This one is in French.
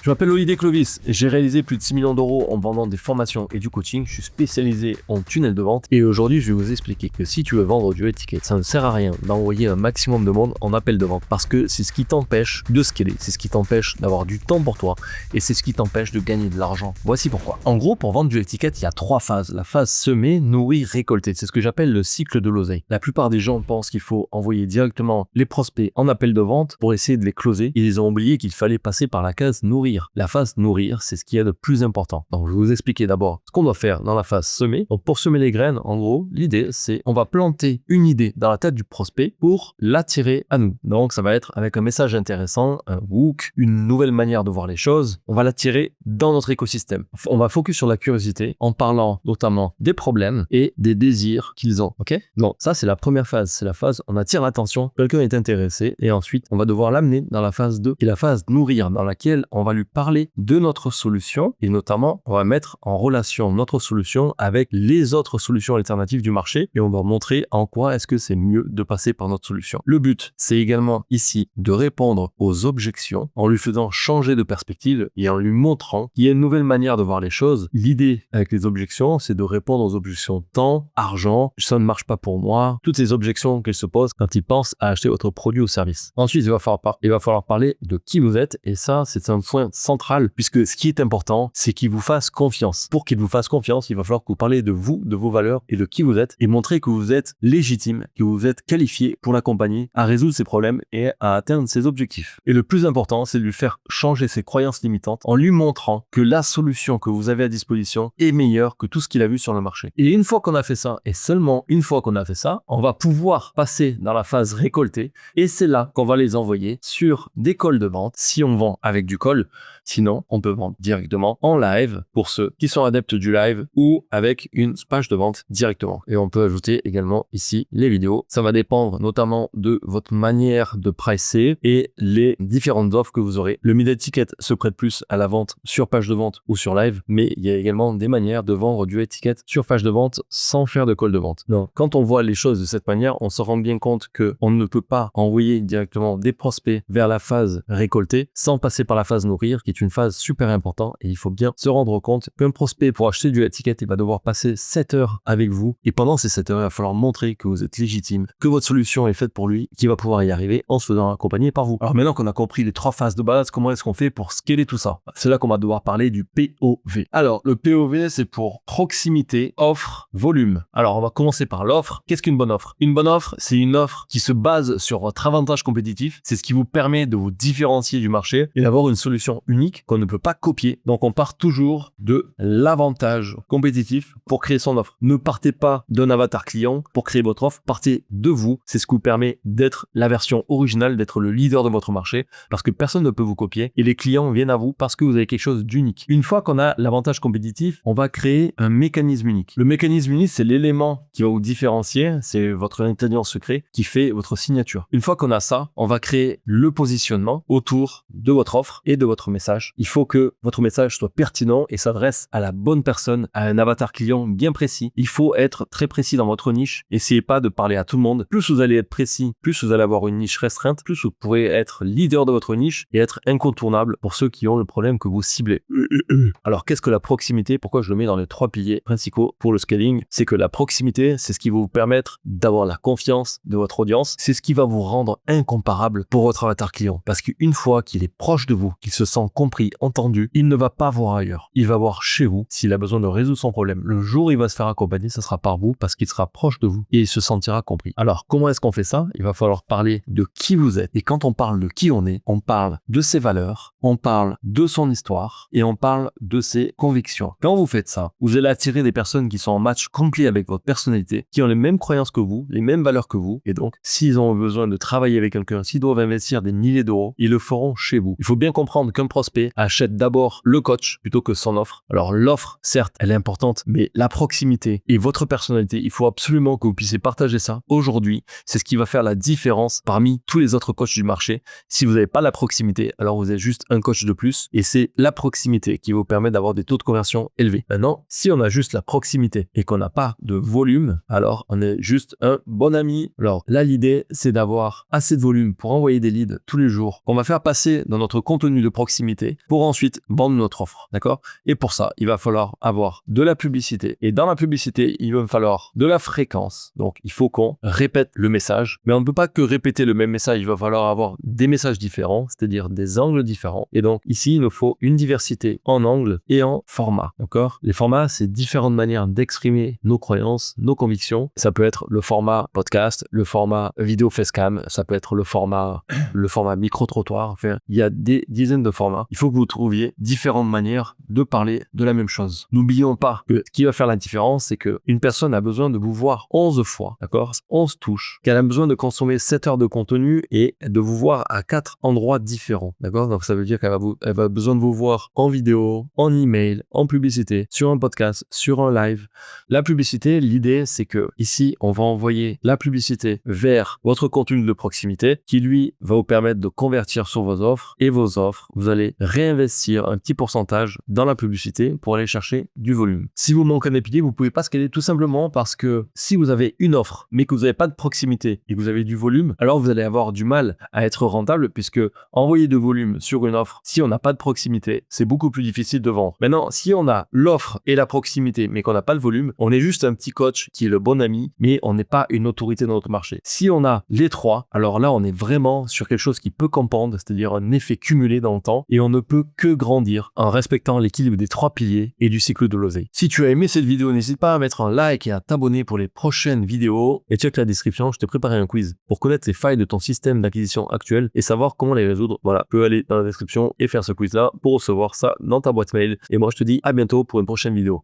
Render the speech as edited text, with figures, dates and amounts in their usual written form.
Je m'appelle Olivier Clovis, j'ai réalisé plus de 6 millions d'euros en vendant des formations et du coaching, je suis spécialisé en tunnel de vente et aujourd'hui je vais vous expliquer que si tu veux vendre du ticket, ça ne sert à rien d'envoyer un maximum de monde en appel de vente parce que c'est ce qui t'empêche de scaler, c'est ce qui t'empêche d'avoir du temps pour toi et c'est ce qui t'empêche de gagner de l'argent. Voici pourquoi. En gros, pour vendre du ticket, il y a 3 phases. La phase semer, nourrir, récolter. C'est ce que j'appelle le cycle de l'oseille. La plupart des gens pensent qu'il faut envoyer directement les prospects en appel de vente pour essayer de les closer. Ils ont oublié qu'il fallait passer par la case nourrir. La phase nourrir, c'est ce qui est le plus important. Donc, je vais vous expliquer d'abord ce qu'on doit faire dans la phase semer. Donc, pour semer les graines, en gros, l'idée, c'est on va planter une idée dans la tête du prospect pour l'attirer à nous. Donc, ça va être avec un message intéressant, un hook, une nouvelle manière de voir les choses. On va l'attirer dans notre écosystème. On va focus sur la curiosité en parlant notamment des problèmes et des désirs qu'ils ont. Ok? Donc, ça, c'est la première phase. C'est la phase, on attire l'attention, quelqu'un est intéressé et ensuite, on va devoir l'amener dans la phase 2 qui est la phase nourrir dans laquelle on va lui parler de notre solution et notamment on va mettre en relation notre solution avec les autres solutions alternatives du marché et on va montrer en quoi est-ce que c'est mieux de passer par notre solution. Le but, c'est également ici de répondre aux objections en lui faisant changer de perspective et en lui montrant qu'il y a une nouvelle manière de voir les choses. L'idée avec les objections, c'est de répondre aux objections temps, argent, ça ne marche pas pour moi, toutes ces objections qu'elles se posent quand ils pensent à acheter votre produit ou service. Ensuite, il va falloir parler de qui vous êtes et ça, c'est un point central puisque ce qui est important, c'est qu'il vous fasse confiance. Pour qu'il vous fasse confiance, il va falloir que vous parlez de vous, de vos valeurs et de qui vous êtes et montrer que vous êtes légitime, que vous êtes qualifié pour l'accompagner à résoudre ses problèmes et à atteindre ses objectifs. Et le plus important, c'est de lui faire changer ses croyances limitantes en lui montrant que la solution que vous avez à disposition est meilleure que tout ce qu'il a vu sur le marché. Et une fois qu'on a fait ça, et seulement une fois qu'on a fait ça, on va pouvoir passer dans la phase récoltée et c'est là qu'on va les envoyer sur des calls de vente si on vend avec du call. Sinon, on peut vendre directement en live pour ceux qui sont adeptes du live ou avec une page de vente directement. Et on peut ajouter également ici les vidéos. Ça va dépendre notamment de votre manière de pricer et les différentes offres que vous aurez. Le mid ticket se prête plus à la vente sur page de vente ou sur live, mais il y a également des manières de vendre du ticket sur page de vente sans faire de call de vente. Donc, quand on voit les choses de cette manière, on se rend bien compte que on ne peut pas envoyer directement des prospects vers la phase récoltée sans passer par la phase nourrir, qui est une phase super importante et il faut bien se rendre compte qu'un prospect pour acheter du ticket, il va devoir passer 7 heures avec vous et pendant ces 7 heures, il va falloir montrer que vous êtes légitime, que votre solution est faite pour lui, qu'il va pouvoir y arriver en se faisant accompagner par vous. Alors maintenant qu'on a compris les 3 phases de base, comment est-ce qu'on fait pour scaler tout ça? C'est là qu'on va devoir parler du POV. Alors, le POV, c'est pour proximité, offre, volume. Alors, on va commencer par l'offre. Qu'est-ce qu'une bonne offre? Une bonne offre, c'est une offre qui se base sur votre avantage compétitif. C'est ce qui vous permet de vous différencier du marché et d'avoir une solution unique qu'on ne peut pas copier. Donc, on part toujours de l'avantage compétitif pour créer son offre. Ne partez pas d'un avatar client pour créer votre offre. Partez de vous. C'est ce qui vous permet d'être la version originale, d'être le leader de votre marché parce que personne ne peut vous copier et les clients viennent à vous parce que vous avez quelque chose d'unique. Une fois qu'on a l'avantage compétitif, on va créer un mécanisme unique. Le mécanisme unique, c'est l'élément qui va vous différencier. C'est votre ingrédient secret qui fait votre signature. Une fois qu'on a ça, on va créer le positionnement autour de votre offre et de votre message. Il faut que votre message soit pertinent et s'adresse à la bonne personne, à un avatar client bien précis. Il faut être très précis dans votre niche. Essayez pas de parler à tout le monde. Plus vous allez être précis, plus vous allez avoir une niche restreinte, plus vous pourrez être leader de votre niche et être incontournable pour ceux qui ont le problème que vous ciblez. Alors, qu'est-ce que la proximité? Pourquoi je le mets dans les 3 piliers principaux pour le scaling? C'est que la proximité, c'est ce qui va vous permettre d'avoir la confiance de votre audience. C'est ce qui va vous rendre incomparable pour votre avatar client. Parce qu'une fois qu'il est proche de vous, qu'il se sent compris, entendu, il ne va pas voir ailleurs. Il va voir chez vous s'il a besoin de résoudre son problème. Le jour où il va se faire accompagner, ce sera par vous parce qu'il sera proche de vous et il se sentira compris. Alors, comment est-ce qu'on fait ça? Il va falloir parler de qui vous êtes. Et quand on parle de qui on est, on parle de ses valeurs, on parle de son histoire et on parle de ses convictions. Quand vous faites ça, vous allez attirer des personnes qui sont en match complet avec votre personnalité, qui ont les mêmes croyances que vous, les mêmes valeurs que vous. Et donc, s'ils ont besoin de travailler avec quelqu'un, s'ils doivent investir des milliers d'euros, ils le feront chez vous. Il faut bien comprendre qu'un prospect achète d'abord le coach plutôt que son offre. Alors l'offre, certes, elle est importante, mais la proximité et votre personnalité, il faut absolument que vous puissiez partager ça. Aujourd'hui, c'est ce qui va faire la différence parmi tous les autres coachs du marché. Si vous n'avez pas la proximité, alors vous êtes juste un coach de plus et c'est la proximité qui vous permet d'avoir des taux de conversion élevés. Maintenant, si on a juste la proximité et qu'on n'a pas de volume, alors on est juste un bon ami. Alors là, l'idée, c'est d'avoir assez de volume pour envoyer des leads tous les jours qu'on va faire passer dans notre contenu de proximité proximité pour ensuite vendre notre offre, d'accord? Et pour ça, il va falloir avoir de la publicité. Et dans la publicité, il va falloir de la fréquence. Donc, il faut qu'on répète le message, mais on ne peut pas que répéter le même message. Il va falloir avoir des messages différents, c'est-à-dire des angles différents. Et donc, ici, il nous faut une diversité en angles et en format, d'accord? Les formats, c'est différentes manières d'exprimer nos croyances, nos convictions. Ça peut être le format podcast, le format vidéo facecam, ça peut être le format micro-trottoir. Enfin, il y a des dizaines de formats. Il faut que vous trouviez différentes manières de parler de la même chose. N'oublions pas que ce qui va faire la différence, c'est qu'une personne a besoin de vous voir 11 fois, d'accord? 11 touches, qu'elle a besoin de consommer 7 heures de contenu et de vous voir à 4 endroits différents, d'accord? Donc ça veut dire elle va besoin de vous voir en vidéo, en email, en publicité, sur un podcast, sur un live. La publicité, l'idée, c'est que ici, on va envoyer la publicité vers votre contenu de proximité qui, lui, va vous permettre de convertir sur vos offres et vos offres. Vous allez réinvestir un petit pourcentage dans la publicité pour aller chercher du volume. Si vous manquez un pilier, vous pouvez pas scaler tout simplement parce que si vous avez une offre, mais que vous n'avez pas de proximité et que vous avez du volume, alors vous allez avoir du mal à être rentable puisque envoyer de volume sur une offre, si on n'a pas de proximité, c'est beaucoup plus difficile de vendre. Maintenant, si on a l'offre et la proximité, mais qu'on n'a pas le volume, on est juste un petit coach qui est le bon ami, mais on n'est pas une autorité dans notre marché. Si on a les trois, alors là, on est vraiment sur quelque chose qui peut compound, c'est-à-dire un effet cumulé dans le temps, et on ne peut que grandir en respectant l'équilibre des 3 piliers et du cycle de l'oseille. Si tu as aimé cette vidéo, n'hésite pas à mettre un like et à t'abonner pour les prochaines vidéos. Et check la description, je t'ai préparé un quiz pour connaître les failles de ton système d'acquisition actuel et savoir comment les résoudre. Voilà, tu peux aller dans la description et faire ce quiz-là pour recevoir ça dans ta boîte mail. Et moi, je te dis à bientôt pour une prochaine vidéo.